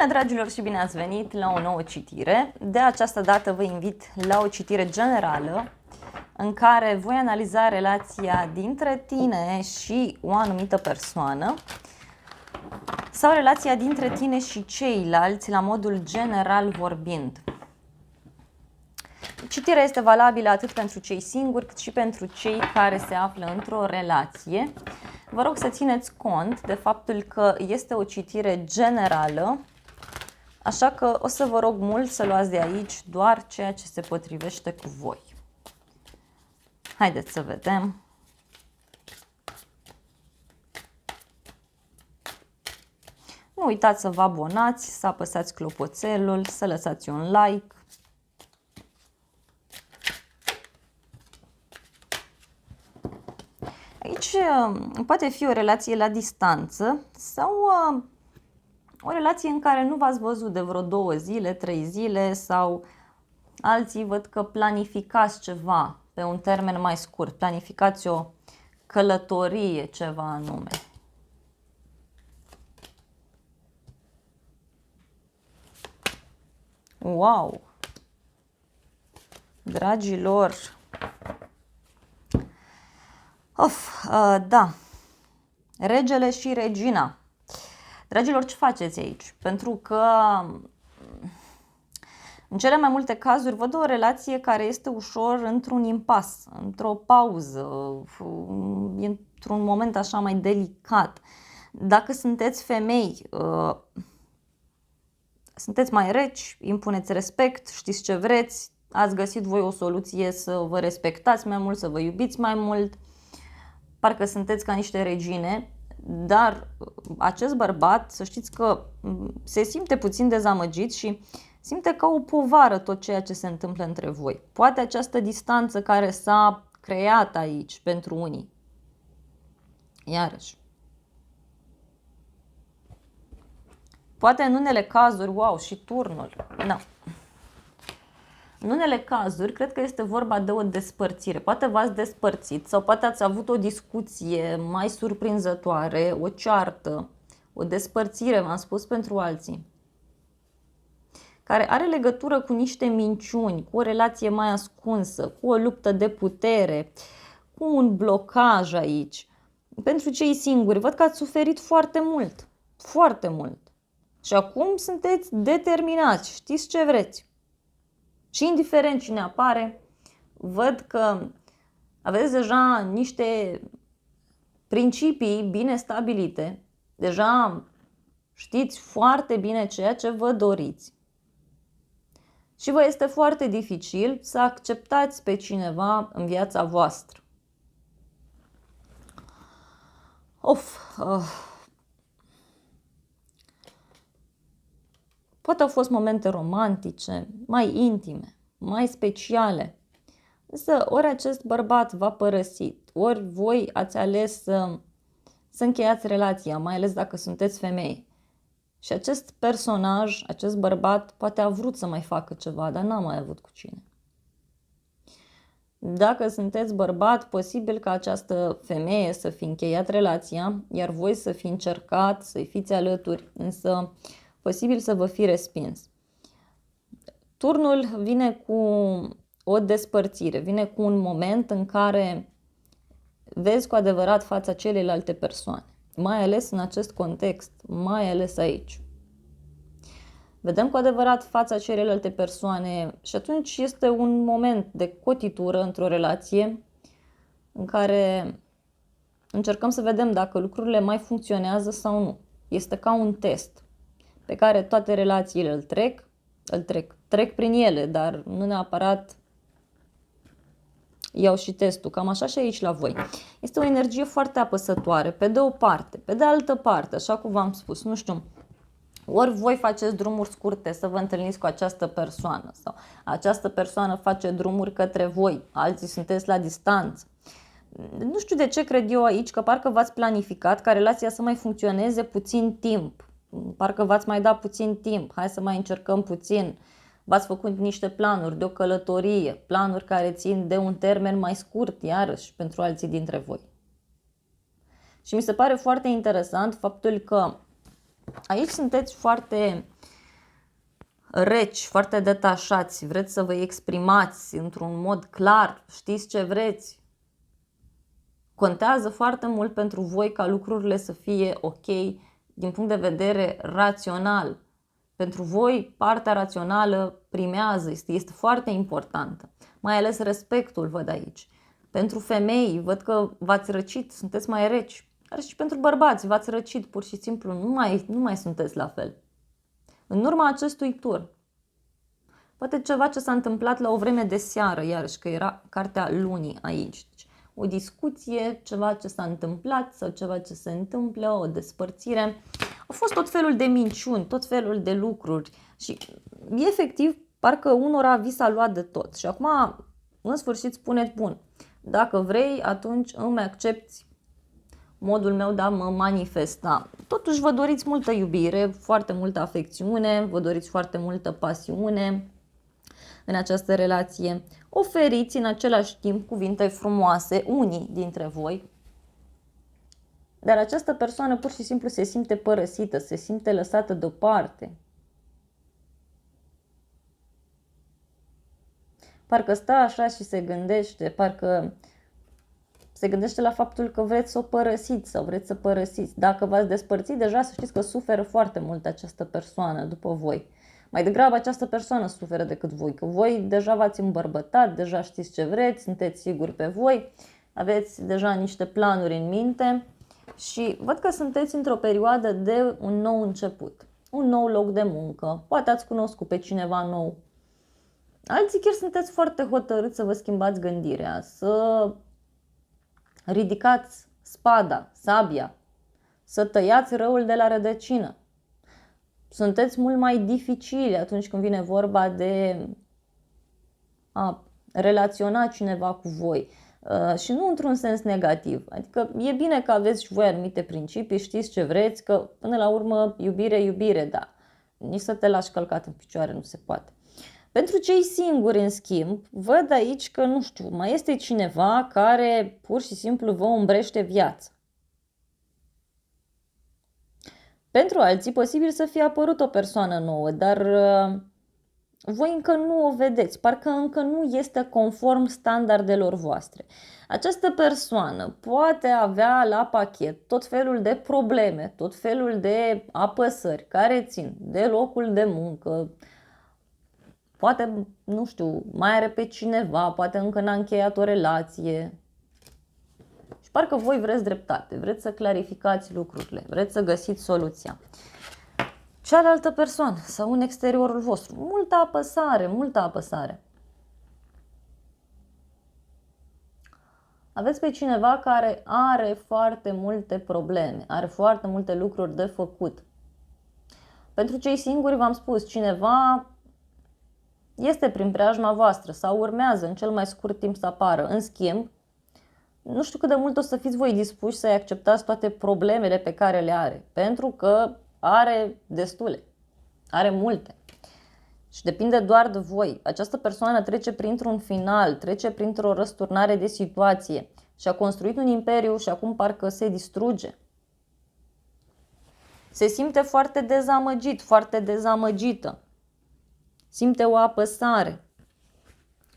Bună, dragilor, și bine ați venit la o nouă citire. De această dată vă invit la o citire generală în care voi analiza relația dintre tine și o anumită persoană sau relația dintre tine și ceilalți la modul general vorbind. Citirea este valabilă atât pentru cei singuri cât și pentru cei care se află într-o relație. Vă rog să țineți cont de faptul că este o citire generală, așa că o să vă rog mult să luați de aici doar ceea ce se potrivește cu voi. Haideți să vedem. Nu uitați să vă abonați, să apăsați clopoțelul, să lăsați un like. Aici poate fi o relație la distanță sau o relație în care nu v-ați văzut de vreo 2 zile, 3 zile sau alții văd că planificați ceva pe un termen mai scurt, planificați o călătorie, ceva anume. Wow! Dragilor! Da, regele și regina. Dragilor, ce faceți aici? Pentru că în cele mai multe cazuri văd o relație care este ușor într-un impas, într-o pauză, într-un moment așa mai delicat. Dacă sunteți femei, sunteți mai reci, impuneți respect, știți ce vreți, ați găsit voi o soluție să vă respectați mai mult, să vă iubiți mai mult. Parcă sunteți ca niște regine, dar acest bărbat, să știți că se simte puțin dezamăgit și simte ca o povară tot ceea ce se întâmplă între voi. Poate această distanță care s-a creat aici pentru unii. Iarăși. Poate în unele cazuri, wow, și turnul. Da. În unele cazuri, cred că este vorba de o despărțire. Poate v-ați despărțit sau poate ați avut o discuție mai surprinzătoare, o ceartă, o despărțire, v-am spus, pentru alții, care are legătură cu niște minciuni, cu o relație mai ascunsă, cu o luptă de putere, cu un blocaj aici. Pentru cei singuri, văd că ați suferit foarte mult, foarte mult. Și acum sunteți determinați, știți ce vreți. Și indiferent cine apare, văd că aveți deja niște principii bine stabilite, deja știți foarte bine ceea ce vă doriți. Și vă este foarte dificil să acceptați pe cineva în viața voastră. Poate au fost momente romantice, mai intime, mai speciale. Însă ori acest bărbat v-a părăsit, ori voi ați ales să încheiați relația, mai ales dacă sunteți femei. Și acest personaj, acest bărbat, poate a vrut să mai facă ceva, dar n-a mai avut cu cine. Dacă sunteți bărbat, posibil ca această femeie să fi încheiat relația, iar voi să fi încercat să-i fiți alături, însă posibil să vă fi respins. Turnul vine cu o despărțire, vine cu un moment în care vezi cu adevărat fața celelalte persoane, mai ales în acest context, mai ales aici. Vedem cu adevărat fața celelalte persoane și atunci este un moment de cotitură într-o relație în care încercăm să vedem dacă lucrurile mai funcționează sau nu. Este ca un test pe care toate relațiile trec prin ele, dar nu neapărat iau și testul. Cam așa și aici la voi. Este o energie foarte apăsătoare, pe de o parte. Pe de altă parte, așa cum v-am spus, nu știu, ori voi faceți drumuri scurte să vă întâlniți cu această persoană sau această persoană face drumuri către voi, alții sunteți la distanță. Nu știu de ce cred eu aici că parcă v-ați planificat ca relația să mai funcționeze puțin timp. Parcă v-ați mai dat puțin timp, hai să mai încercăm puțin. V-ați făcut niște planuri de o călătorie, planuri care țin de un termen mai scurt, iarăși, pentru alții dintre voi. Și mi se pare foarte interesant faptul că aici sunteți foarte reci, foarte detașați, vreți să vă exprimați într-un mod clar, știți ce vreți. Contează foarte mult pentru voi ca lucrurile să fie ok din punct de vedere rațional. Pentru voi partea rațională primează, este foarte importantă. Mai ales respectul văd aici. Pentru femei, văd că v-ați răcit, sunteți mai reci. Dar și pentru bărbați, v-ați răcit, pur și simplu, nu mai sunteți la fel. În urma acestui tur, poate ceva ce s-a întâmplat la o vreme de seară, iarăși că era cartea lunii aici. Deci, o discuție, ceva ce s-a întâmplat sau ceva ce se întâmplă, o despărțire. Au fost tot felul de minciuni, tot felul de lucruri și efectiv parcă unora vi s-a luat de tot. Și acum, în sfârșit, spuneți, bun, dacă vrei, atunci îmi accepti modul meu de a mă manifesta. Totuși vă doriți multă iubire, foarte multă afecțiune, vă doriți foarte multă pasiune în această relație. Oferiți în același timp cuvinte frumoase unii dintre voi, dar această persoană pur și simplu se simte părăsită, se simte lăsată deoparte. Parcă stă așa și se gândește, parcă se gândește la faptul că vreți să o părăsiți sau vreți să părăsiți. Dacă v-ați despărțit, deja să știți că suferă foarte mult această persoană după voi. Mai degrabă această persoană suferă decât voi, că voi deja v-ați îmbărbătat, deja știți ce vreți, sunteți siguri pe voi, aveți deja niște planuri în minte și văd că sunteți într-o perioadă de un nou început, un nou loc de muncă, poate ați cunoscut pe cineva nou. Alții chiar sunteți foarte hotărâți să vă schimbați gândirea, să ridicați spada, sabia, să tăiați răul de la rădăcină. Sunteți mult mai dificili atunci când vine vorba de a relaționa cineva cu voi și nu într-un sens negativ. Adică e bine că aveți și voi anumite principii, știți ce vreți, că până la urmă iubire, da. Nici să te lași călcat în picioare nu se poate. Pentru cei singuri, în schimb, văd aici că, nu știu, mai este cineva care pur și simplu vă umbrește viața. Pentru alții, posibil să fie apărut o persoană nouă, dar voi încă nu o vedeți, parcă încă nu este conform standardelor voastre. Această persoană poate avea la pachet tot felul de probleme, tot felul de apăsări care țin de locul de muncă, poate, nu știu, mai are pe cineva, poate încă n-a încheiat o relație. Și parcă voi vreți dreptate, vreți să clarificați lucrurile, vreți să găsiți soluția. Cealaltă persoană sau în exteriorul vostru, multă apăsare. Aveți pe cineva care are foarte multe probleme, are foarte multe lucruri de făcut. Pentru cei singuri v-am spus, cineva este prin preajma voastră sau urmează în cel mai scurt timp să apară. În schimb, nu știu cât de mult o să fiți voi dispuși să-i acceptați toate problemele pe care le are, pentru că are destule, are multe și depinde doar de voi. Această persoană trece printr-un final, trece printr-o răsturnare de situație și a construit un imperiu și acum parcă se distruge. Se simte foarte dezamăgit, foarte dezamăgită. Simte o apăsare.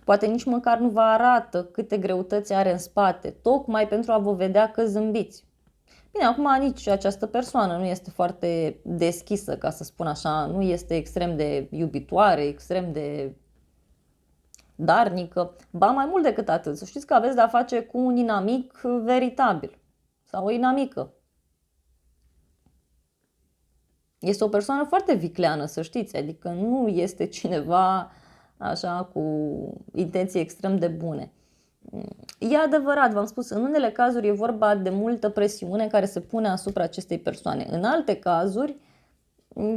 Poate nici măcar nu vă arată câte greutăți are în spate, tocmai pentru a vă vedea că zâmbiți. Bine, acum nici această persoană nu este foarte deschisă, ca să spun așa, nu este extrem de iubitoare, extrem de darnică, ba mai mult decât atât. Să știți că aveți de-a face cu un inamic veritabil sau o inamică. Este o persoană foarte vicleană, să știți, adică nu este cineva așa cu intenții extrem de bune. E adevărat, v-am spus, în unele cazuri e vorba de multă presiune care se pune asupra acestei persoane. În alte cazuri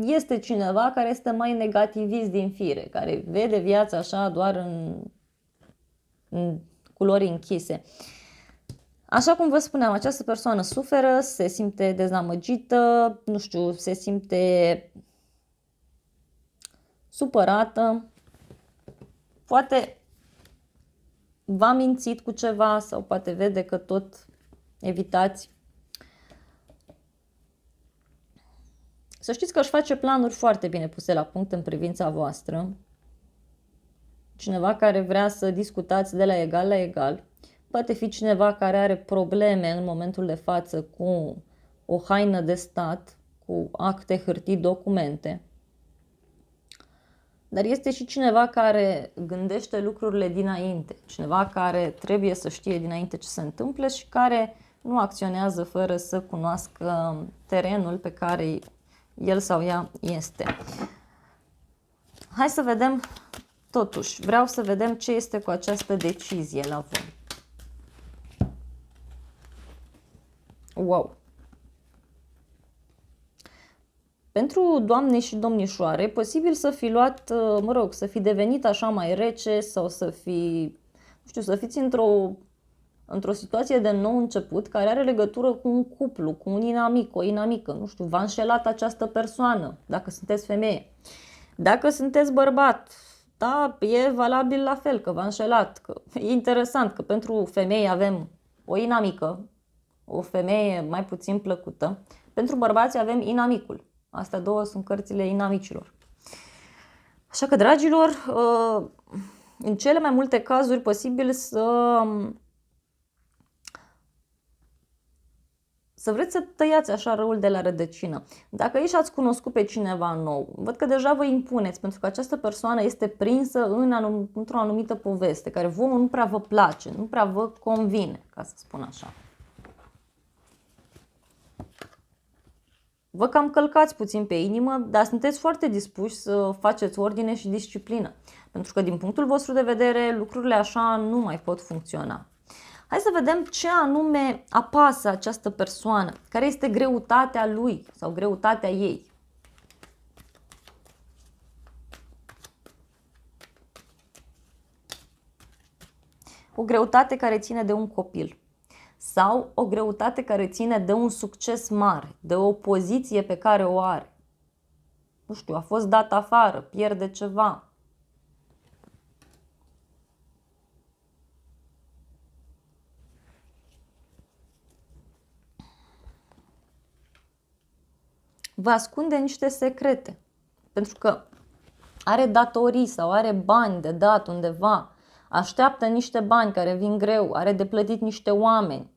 este cineva care este mai negativist din fire, care vede viața așa doar în culori închise. Așa cum vă spuneam, această persoană suferă, se simte dezamăgită, nu știu, se simte supărată, poate v-a mințit cu ceva sau poate vede că tot evitați. Să știți că își face planuri foarte bine puse la punct în privința voastră. Cineva care vrea să discutați de la egal la egal. Poate fi cineva care are probleme în momentul de față cu o haină de stat, cu acte, hârtii, documente. Dar este și cineva care gândește lucrurile dinainte, cineva care trebuie să știe dinainte ce se întâmplă și care nu acționează fără să cunoască terenul pe care el sau ea este. Hai să vedem, totuși, vreau să vedem ce este cu această decizie la voi. Wow! Pentru doamne și domnișoare, posibil să fi luat, să fi devenit așa mai rece sau să fi, nu știu, să fiți într-o situație de nou început care are legătură cu un cuplu, cu un inamic, o inamică, nu știu, v-a înșelat această persoană, dacă sunteți femeie. Dacă sunteți bărbat, da, e valabil la fel, că v-a înșelat. Că e interesant că pentru femei avem o inamică, o femeie mai puțin plăcută. Pentru bărbați avem inamicul. Astea două sunt cărțile inamicilor. Așa că, dragilor, în cele mai multe cazuri posibil să vreți să tăiați așa răul de la rădăcină. Dacă aici ați cunoscut pe cineva nou, văd că deja vă impuneți, pentru că această persoană este prinsă într-o anumită poveste, care vouă nu prea vă place, nu prea vă convine, ca să spun așa. Vă cam călcați puțin pe inimă, dar sunteți foarte dispuși să faceți ordine și disciplină. Pentru că din punctul vostru de vedere lucrurile așa nu mai pot funcționa. Hai să vedem ce anume apasă această persoană, care este greutatea lui sau greutatea ei. O greutate care ține de un copil sau o greutate care ține de un succes mare, de o poziție pe care o are. Nu știu, a fost dat afară, pierde ceva. Vă ascunde niște secrete, pentru că are datorii sau are bani de dat undeva, așteaptă niște bani care vin greu, are de plătit niște oameni,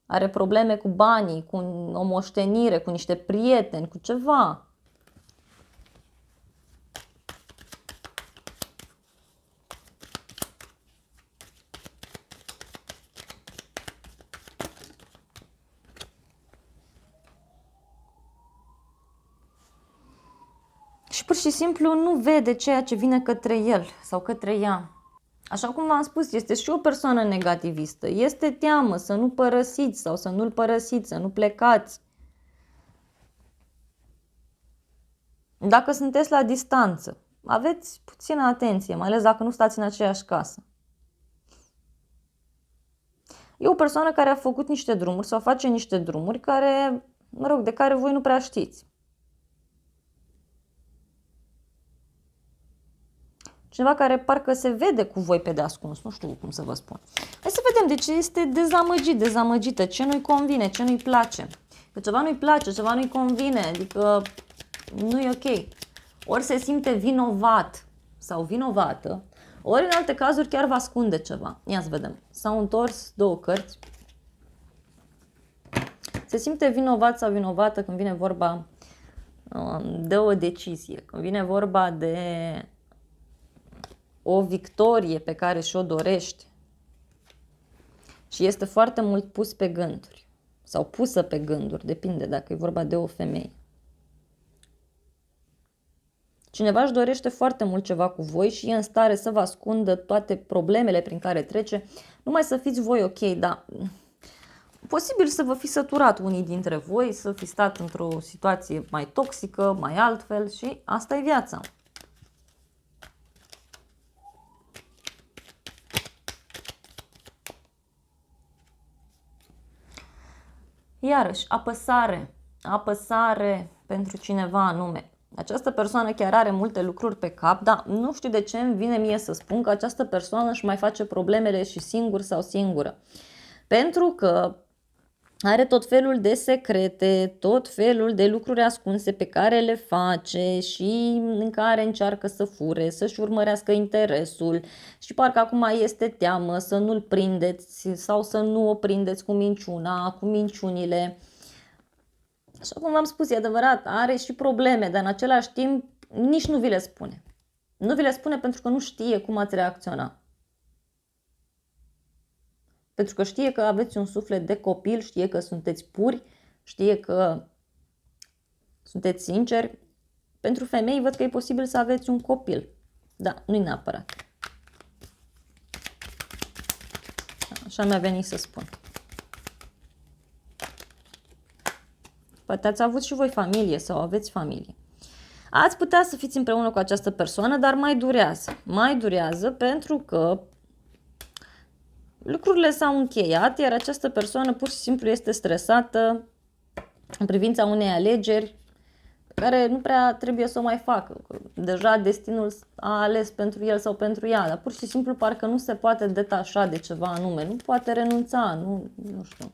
are probleme cu banii, cu o moștenire, cu niște prieteni, cu ceva. Și pur și simplu nu vede ceea ce vine către el sau către ea. Așa cum v-am spus, este și o persoană negativistă. Este teamă să nu părăsiți sau să nu-l părăsiți, să nu plecați. Dacă sunteți la distanță, aveți puțină atenție, mai ales dacă nu stați în aceeași casă. E o persoană care a făcut niște drumuri sau face niște drumuri care, de care voi nu prea știți. Cineva care parcă se vede cu voi pe deascuns, nu știu cum să vă spun. Hai să vedem de ce este dezamăgit, dezamăgită, ce nu-i convine, ce nu-i place. Că ceva nu-i place, ceva nu-i convine, adică nu e ok. Ori se simte vinovat sau vinovată, ori în alte cazuri chiar vă ascunde ceva. Ia să vedem. S-au întors două cărți. Se simte vinovat sau vinovată când vine vorba de o decizie, când vine vorba de o victorie pe care și-o dorește și este foarte mult pus pe gânduri sau pusă pe gânduri, depinde dacă e vorba de o femeie. Cineva își dorește foarte mult ceva cu voi și e în stare să vă ascundă toate problemele prin care trece, numai să fiți voi ok, dar posibil să vă fi săturat unii dintre voi, să fi stat într-o situație mai toxică, mai altfel și asta e viața. Iarăși, apăsare pentru cineva anume. Această persoană chiar are multe lucruri pe cap, dar nu știu de ce îmi vine mie să spun că această persoană își mai face problemele și singur sau singură. Pentru că Are tot felul de secrete, tot felul de lucruri ascunse pe care le face și în care încearcă să fure, să-și urmărească interesul și parcă acum este teamă să nu-l prindeți sau să nu o prindeți cu minciuna, cu minciunile. Așa cum v-am spus, e adevărat, are și probleme, dar în același timp nici nu vi le spune. Nu vi le spune pentru că nu știe cum ați reacționa. Pentru că știe că aveți un suflet de copil, știe că sunteți puri, știe că sunteți sinceri. Pentru femei văd că e posibil să aveți un copil. Da, nu-i neapărat. Așa mi-a venit să spun. Poate ați avut și voi familie sau aveți familie. Ați putea să fiți împreună cu această persoană, dar mai durează. Mai durează pentru că lucrurile s-au încheiat, iar această persoană pur și simplu este stresată în privința unei alegeri care nu prea trebuie să o mai facă. Deja destinul a ales pentru el sau pentru ea, dar pur și simplu parcă nu se poate detașa de ceva anume, nu poate renunța, nu știu.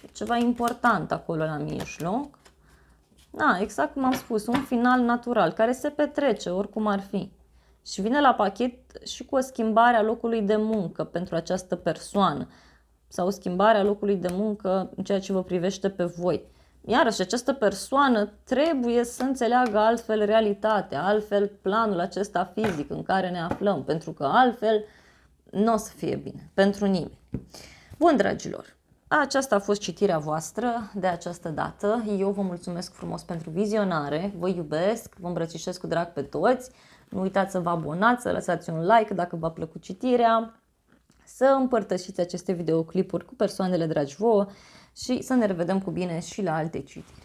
E ceva important acolo la mijloc. Da, exact cum am spus, un final natural care se petrece oricum ar fi. Și vine la pachet și cu o schimbare a locului de muncă pentru această persoană sau o schimbare a locului de muncă în ceea ce vă privește pe voi. Iarăși, această persoană trebuie să înțeleagă altfel realitatea, altfel planul acesta fizic în care ne aflăm, pentru că altfel nu o să fie bine pentru nimeni. Bun, dragilor, aceasta a fost citirea voastră de această dată. Eu vă mulțumesc frumos pentru vizionare, vă iubesc, vă îmbrățișez cu drag pe toți. Nu uitați să vă abonați, să lăsați un like dacă v-a plăcut citirea, să împărtășiți aceste videoclipuri cu persoanele dragi vouă și să ne revedem cu bine și la alte citiri.